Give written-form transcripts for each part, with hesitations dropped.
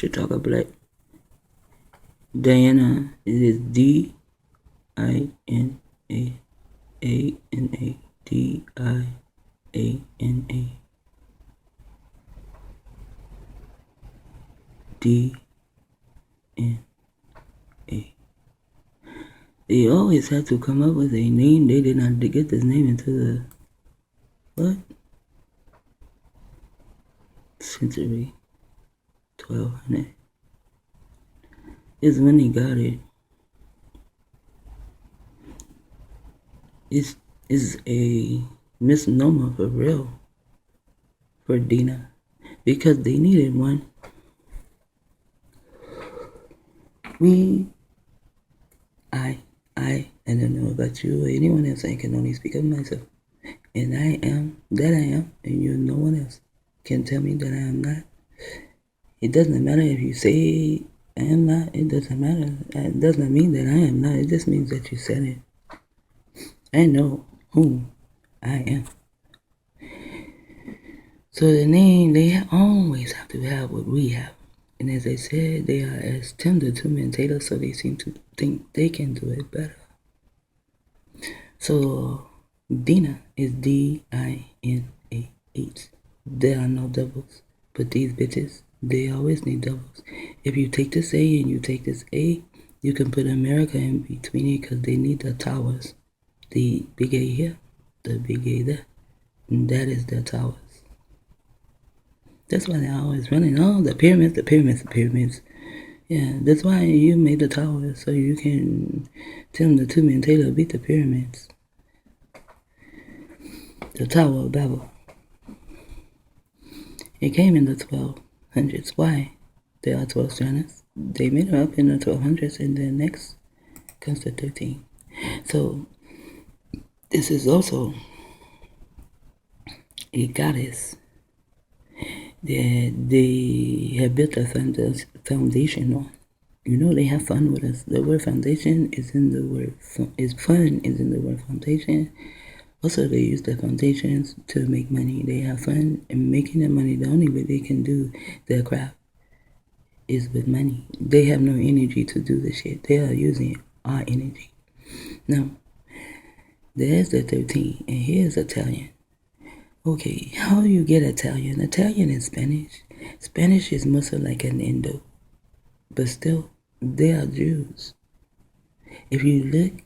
Chicago Black. DiaNA, it is D-I-N-A, A-N-A, D-I-A-N-A, D-N-A. They always have to come up with a name. They did not get this name into the, what? Century 1200 is when he got it. It's a misnomer for real for DiaNA because they needed one. I don't know about you or anyone else. I can only speak of myself. And I am that I am, and you, no one else can tell me that I am not. It doesn't matter if you say I am not. It doesn't matter. It doesn't mean that I am not. It just means that you said it. I know whom I am. So the name, they always have to have what we have. And as I said, they are as tender to maintain, so they seem to think they can do it better. So DiaNA is D-I-N-A-H. There are no doubles, but these bitches, they always need doubles. If you take this A and you take this A, you can put America in between it because they need the towers. The big A here, the big A there, and that is their towers. That's why they're always running, oh, the pyramids, the pyramids, the pyramids. Yeah, that's why you made the towers, so you can tell them the two men Taylor beat the pyramids. The Tower of Babel. It came in the 1200s. Why? There are 12 strands. They made it up in the 1200s, and then next comes the 13. So, this is also a goddess that they have built a foundation on. You know, they have fun with us. The word foundation is in the word, fun is in the word foundation. Also, they use the foundations to make money. They have fun in making the money. The only way they can do their craft is with money. They have no energy to do the shit. They are using our energy. Now, there's the 13, and here's Italian. Okay, how do you get Italian? Italian is Spanish. Spanish is mostly like an Indo. But still, they are Jews. If you look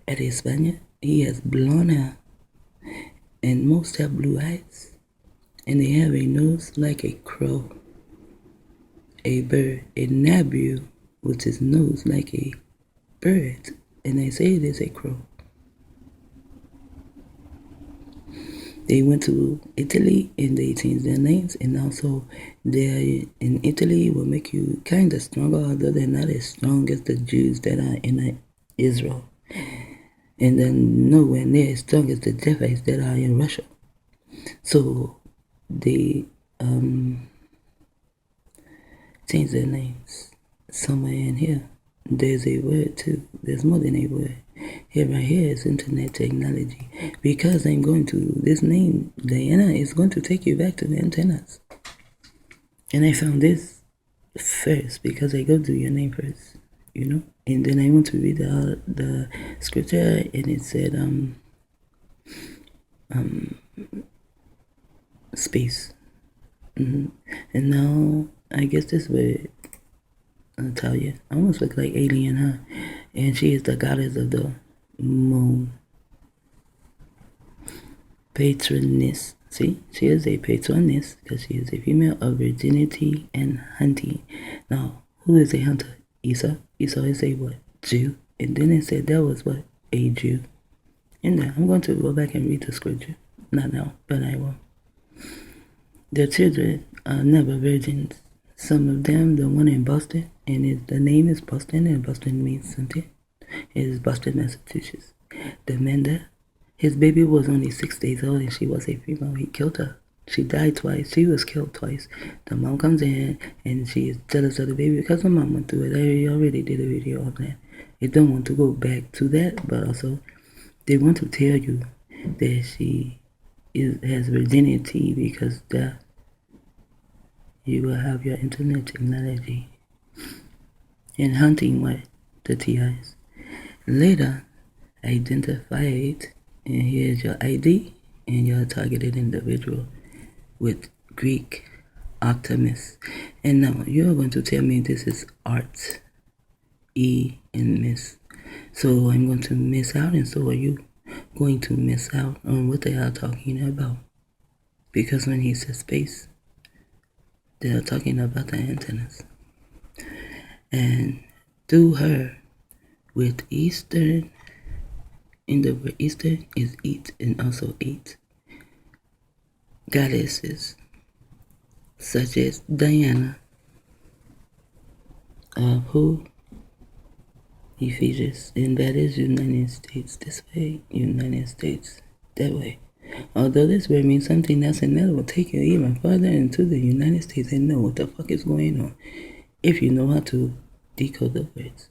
at a Spaniard, he has blonde hair. And most have blue eyes. And they have a nose like a crow. A bird. A nabu, which is nose like a bird. And they say it is a crow. They went to Italy and they changed their names, and also they in Italy will make you kind of stronger, although they're not as strong as the Jews that are in Israel. And then nowhere near as strong as the despised that are in Russia. So they changed their names. Somewhere in here, there's a word too. There's more than a word. Here, right here is internet technology. Because I'm going to, this name, DiaNA, is going to take you back to the antennas. And I found this first because I go to your name first, you know. And then I want to read the scripture, and it said, space. And now, I guess this word, Natalia, almost look like alien, huh? And she is the goddess of the moon. Patroness. See, she is a patroness because she is a female of virginity and hunting. Now, who is a hunter? Esau. Esau is a what? Jew. And then it said that was what? A Jew. And then I'm going to go back and read the scripture. Not now, but I will. Their children are never virgins. Some of them, the one in Boston, and the name is Boston, and Boston means something. It is Boston, Massachusetts. The man there, his baby was only 6 days old, and she was a female. He killed her. She died twice. She was killed twice. The mom comes in, and she is jealous of the baby because the mom went through it. I already did a video of that. I don't want to go back to that, but also they want to tell you that she has virginity because you will have your internet technology. And hunting what? The TIs. Later, identify it, and here's your ID and your targeted individual with Greek Optimus. And now you're going to tell me this is art, E and miss. So I'm going to miss out, and so are you going to miss out on what they are talking about. Because when he says space, they are talking about the antennas. And through her, with Eastern, in the word Eastern is eat and also eat. Goddesses such as DiaNA, of who? Ephesians, and that is United States this way, United States that way. Although this word means something else, and that will take you even further into the United States and know what the fuck is going on if you know how to decode the words.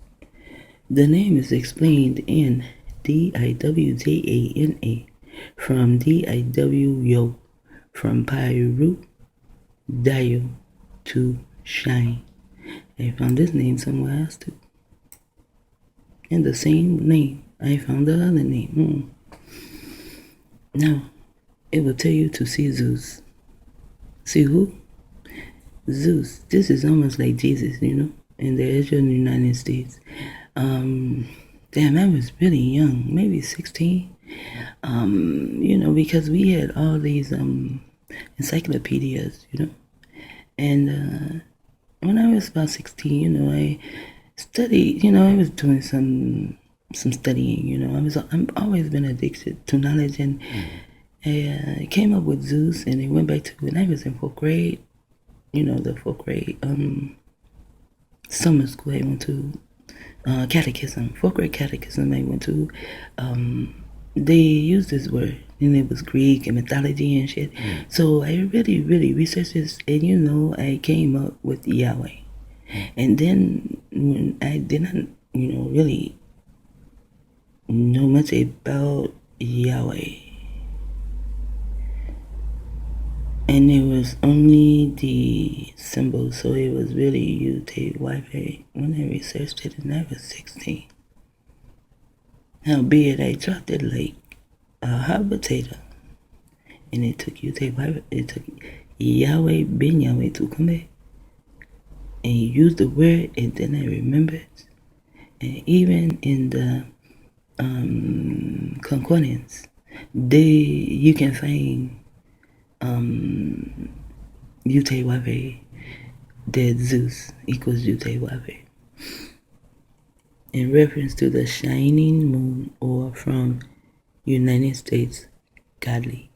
The name is explained in DIWJANA from DIW from Pyru, Dio to shine. I found this name somewhere else too. And the same name, I found the other name. Now, it will tell you to see Zeus. See who? Zeus. This is almost like Jesus, you know, in the edge of the United States. Damn, I was really young, maybe 16. You know, because we had all these encyclopedias, you know. And when I was about 16, you know, I studied, you know, I was doing some studying, you know. I've always been addicted to knowledge, and I came up with Zeus, and I went back to when I was in 4th grade, you know, the 4th grade summer school I went to, catechism, 4th grade catechism I went to. They used this word, and it was Greek and mythology and shit. So I really, really researched this, and you know, I came up with Yahweh. And then when I didn't, you know, really know much about Yahweh, and it was only the symbol, so it was really Utah when I researched it, and I was 16. Howbeit, I dropped it like a hot potato, and it took it took Yahweh ben Yahweh to come back, and he used the word, and then I remembered. And even in the concordance, you can find Utah that Zeus equals Utah in reference to the shining moon, or from United States godly.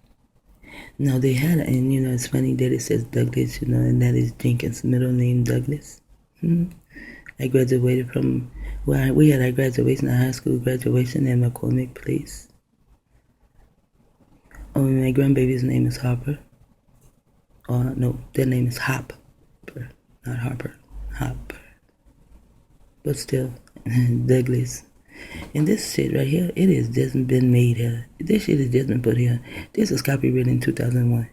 Now they had, and you know, it's funny that it says Douglas, you know, and that is Jenkins' middle name, Douglas. I graduated from, well, we had our graduation, our high school graduation in McCormick Place. Oh, my grandbaby's name is Harper. No, their name is Hopper, not Harper, Hopper. But still, Douglas. And this shit right here, it has just been made here. This shit has just been put here. This is copyrighted in 2001.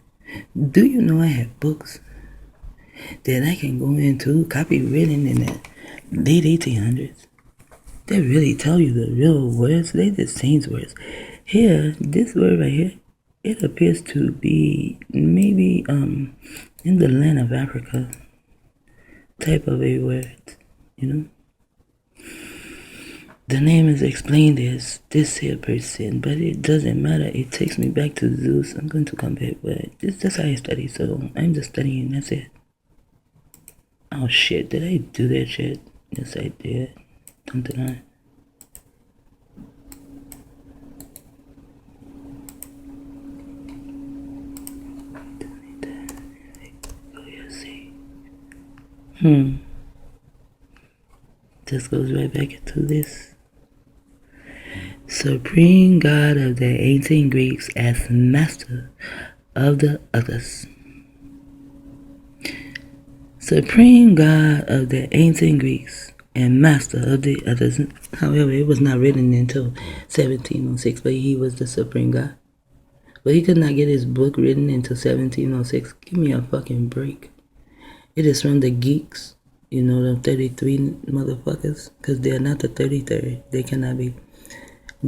Do you know I have books that I can go into, copywritten in the late 1800s? They really tell you the real words. They just change words. Here, this word right here, it appears to be maybe in the land of Africa type of a word, you know. The name is explained as this here person, but it doesn't matter. It takes me back to Zeus. I'm going to come back, but that's how I study, so I'm just studying, that's it. Oh shit, did I do that shit? Yes, I did. Don't deny. This goes right back into this. Supreme God of the ancient Greeks as master of the others. Supreme God of the ancient Greeks and master of the others. However, it was not written until 1706, but he was the supreme God. But he could not get his book written until 1706. Give me a fucking break. It is from the geeks, you know, the 33 motherfuckers, because they're not the 33rd. They cannot be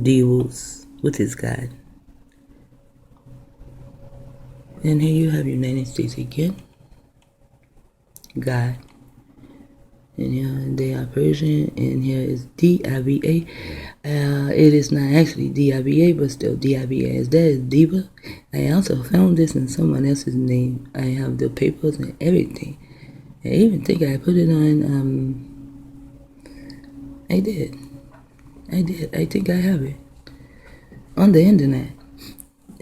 devils with his God. And here you have United States again. God. And here they are Persian, and here is DIVA. It is not actually DIVA, but still DIVA. As that is Diva. I also found this in someone else's name. I have the papers and everything. I even think I put it on, I did. I think I have it. On the internet.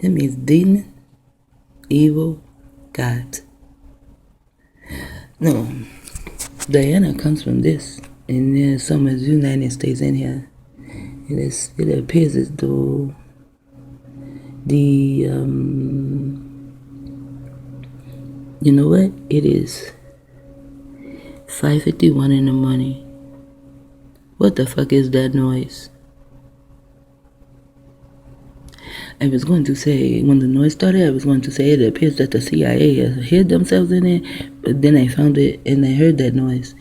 It means demon, evil, God. No. DiaNA comes from this. And there's some of the United States in here. It appears as though the, you know what? It is 5:51 in the morning. What the fuck is that noise? I was going to say, when the noise started, I was going to say it appears that the CIA has hid themselves in it, but then I found it and I heard that noise.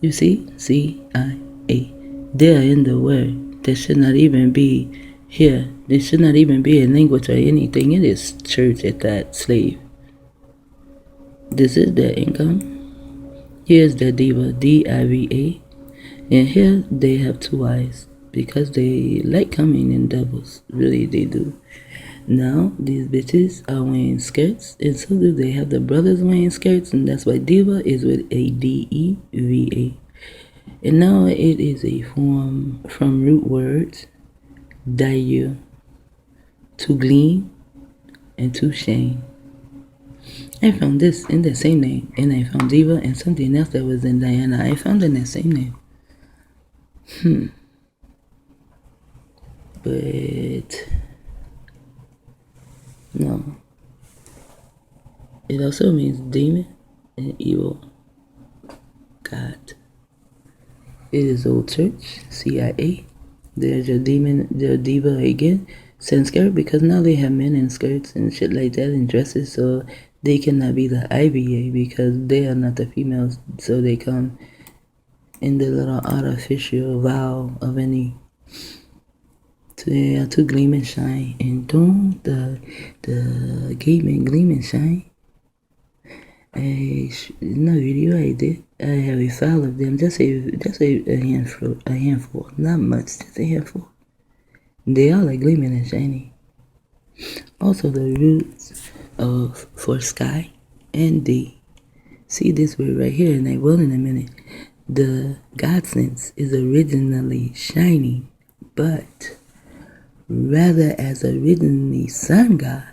You see? CIA. They're in the word. There should not even be here. There should not even be a language or anything. It is church at that, slave. This is their income. Here's their diva, DIVA. And here they have two eyes. Because they like coming in doubles. Really, they do. Now, these bitches are wearing skirts. And so do they have the brothers wearing skirts. And that's why diva is with a DEVA. And now it is a form from root words. Dia. To glean. And to shame. I found this in the same name. And I found diva and something else that was in DiaNA. I found in that same name. But no. It also means demon and evil. God. It is old church, CIA. There's your demon, your diva again. Send skirt because now they have men in skirts and shit like that and dresses, so they cannot be the IVA because they are not the females, so they come in the little artificial vow of any to gleam and shine. And don't the gleam and shine. No video I did. I have a file of them. Just a handful, not much, just a handful. They are like gleaming and shining. Also the roots of for sky and D. See this word right here, and I will in a minute. The God sense is originally shining, but rather as originally sun God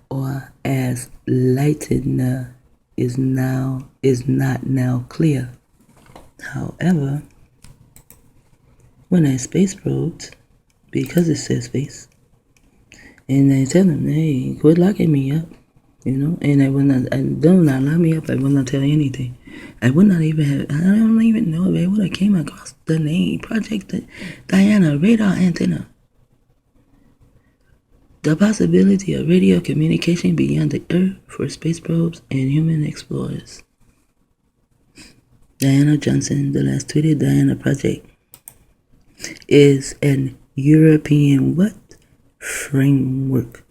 or as lightener is not now clear. However, when I space probed, because it says space, and I tell them, hey, quit locking me up, you know, and I don't lock me up, I will not tell you anything. I would not even have, I don't even know if I would have came across the name, Project DiaNA Radar Antenna. The possibility of radio communication beyond the Earth for space probes and human explorers. Diana Johnson, the last tweeted DiaNA Project, is an European what? Framework.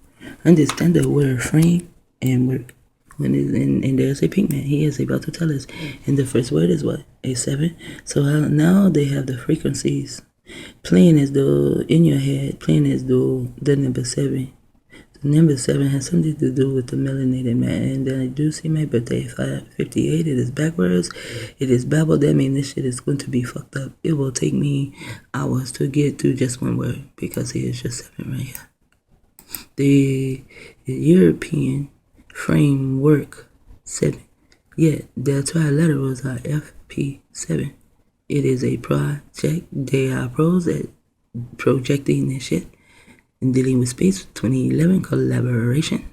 Understand the word frame and work. When and there's a pink man, he is about to tell us. And the first word is what? A7. So now they have the frequencies playing as though in your head, playing as though the number 7. The number 7 has something to do with the melanated man. And then I do see my birthday, 558. It is backwards. It is babbled. That means this shit is going to be fucked up. It will take me hours to get through just one word because it is just 7 right here. The European framework 7. Yet their trilaterals are FP7. It is a project. They are pros at projecting this shit and dealing with space. 2011 collaboration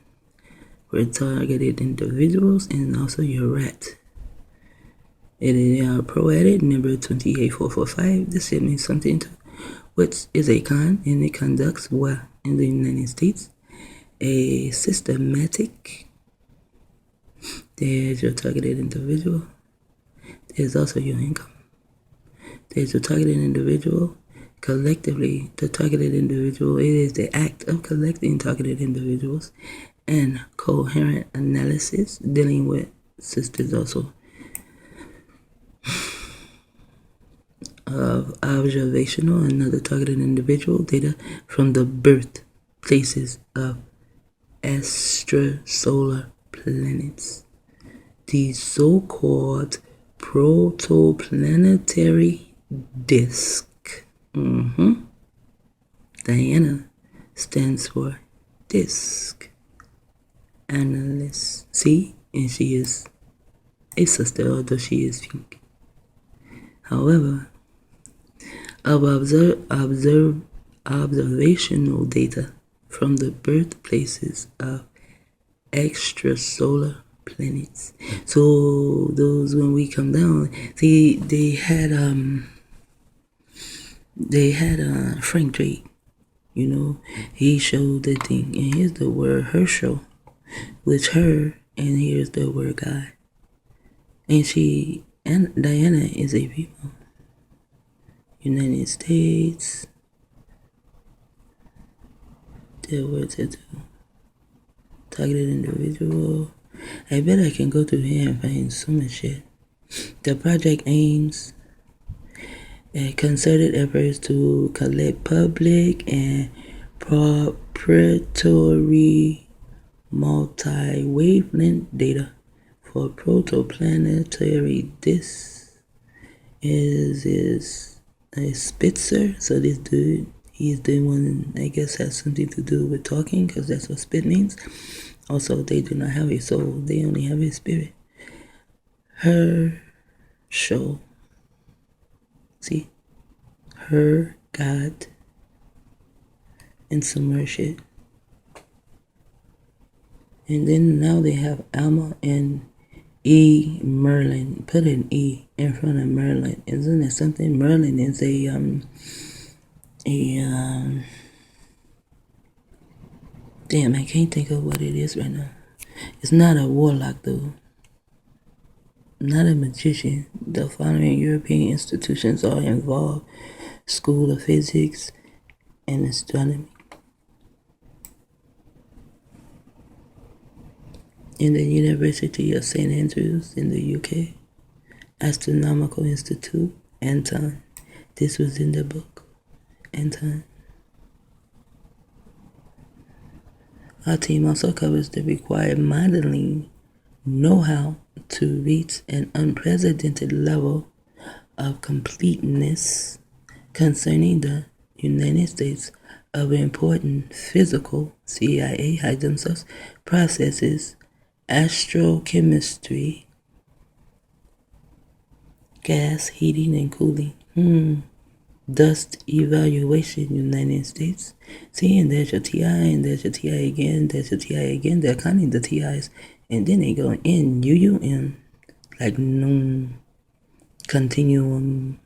for targeted individuals and also your rat. It is pro at it, number 28445. This shit means something to, which is a con, and it conducts well in the United States. A systematic There's your targeted individual. There's also your income. There's your targeted individual. Collectively, the targeted individual, it is the act of collecting targeted individuals and coherent analysis, dealing with sisters also, of observational and other targeted individual data from the birthplaces of extrasolar planets. These so-called protoplanetary disk. DiaNA stands for disk analyst. See? And she is a sister, although she is pink. However, of observational data from the birthplaces of extrasolar planets. So those, when we come down, see, they had Frank Drake, you know, he showed the thing, and here's the word Herschel, which her, and here's the word God. And DiaNA is a people. United States, their words to do. Targeted individual. I bet I can go through here and find so much shit. The project aims at concerted efforts to collect public and proprietary multi-wavelength data for protoplanetary disks. Is a Spitzer, so this dude, he's the one, I guess, has something to do with talking, because that's what spit means. Also, they do not have a soul, they only have a spirit. Her show. See? Her God. And some more shit. And then now they have Alma and E. Merlin. Put an E in front of Merlin. Isn't that something? Merlin is damn, I can't think of what it is right now. It's not a warlock though. Not a magician. The following European institutions are involved: School of Physics and Astronomy. In the University of St. Andrews in the UK, Astronomical Institute, Anton. This was in the book, Anton. Our team also covers the required modeling know-how to reach an unprecedented level of completeness concerning the United States of important physical, CIA hide themselves, processes, astrochemistry, gas, heating, and cooling. Dust evaluation, United States. See, and there's your TI, and there's your TI again, there's your TI again. They're counting the TIs, and then they go in UUM, like continuum,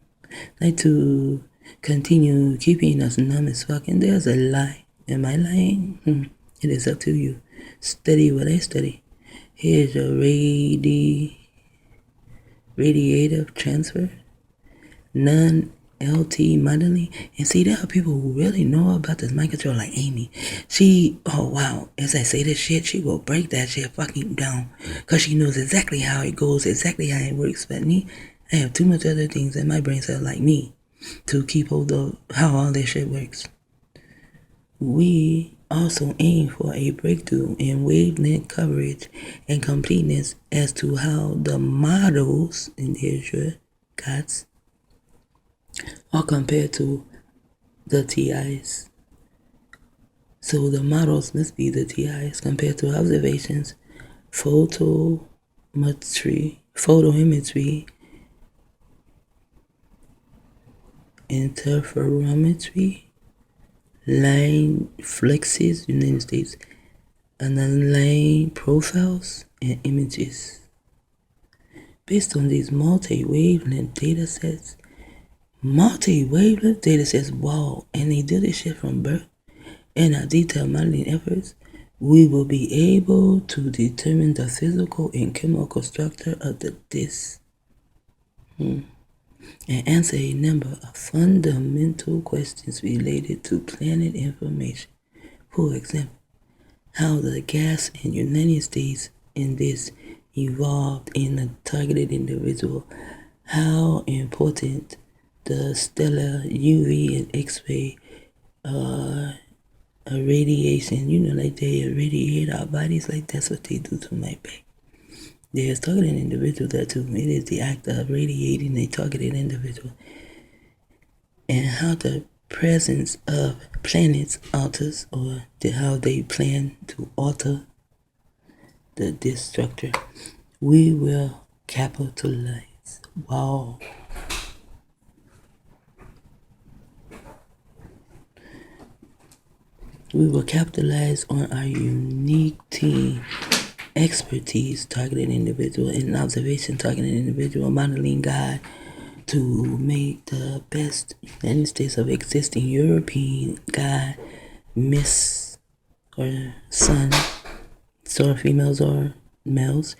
like to continue keeping us numb as fuck. And there's a lie. Am I lying? It is up to you. Study what I study. Here's your radiative transfer, non-LT modeling. And see, there are people who really know about this mind control, like Amy. She, oh wow, as I say this shit, she will break that shit fucking down, because she knows exactly how it goes, exactly how it works. But me, I have too much other things in my brain cell, like me, to keep hold of how all this shit works. We also aim for a breakthrough in wavelength coverage and completeness as to how the models, and there's your GOTS, are compared to the TIs. So the models must be the TIs compared to observations, photometry, interferometry, line flexes, United States, and then line profiles and images. Based on these multi-wavelength data sets, wow, and they do this shit from birth, and our detailed modeling efforts, we will be able to determine the physical and chemical structure of the disk and answer a number of fundamental questions related to planet information. For example, how the gas in the United States in this evolved in a targeted individual, how important the stellar UV and X-ray radiation, like they irradiate our bodies, like that's what they do to my back. There's targeted individual that too. It is the act of radiating a targeted individual. And how the presence of planets alters, or how they plan to alter this structure. We will capitalize. Wow. We will capitalize on our unique team expertise, targeted individual, and observation, targeted individual, modeling guide to make the best United States of existing European guide, Miss or Son, so females or males,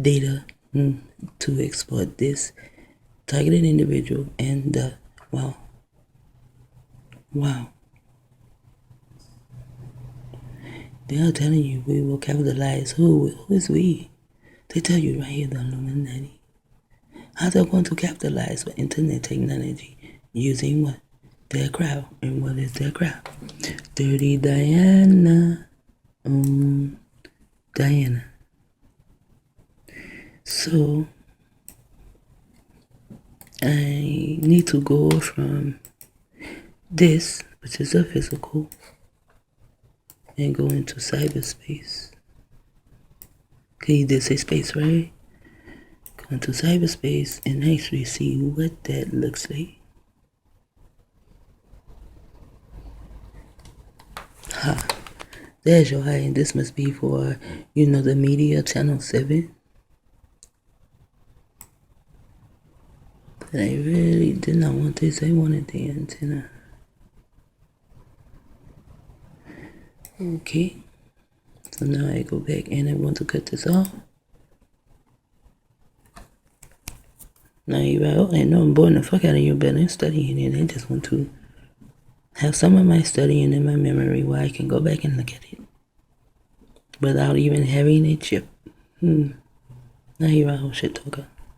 data to exploit this targeted individual and the wow. They are telling you we will capitalize. Who is we? They tell you right here, the Illuminati. How they're going to capitalize on internet technology using what? Their cRAfT. And what is their cRAfT? Dirty DiaNA. DiaNA. So I need to go from this, which is a physical, and go into cyberspace. Okay, you did say space, right? Go into cyberspace and actually see what that looks like. Ha! There's your high, and this must be for, the media channel 7. But I really did not want this. I wanted the antenna. Okay. So now I go back and I want to cut this off. Now you're out. I know I'm boring the fuck out of you, but I'm studying it. I just want to have some of my studying in my memory where I can go back and look at it without even having a chip. Now you're out, shit talker.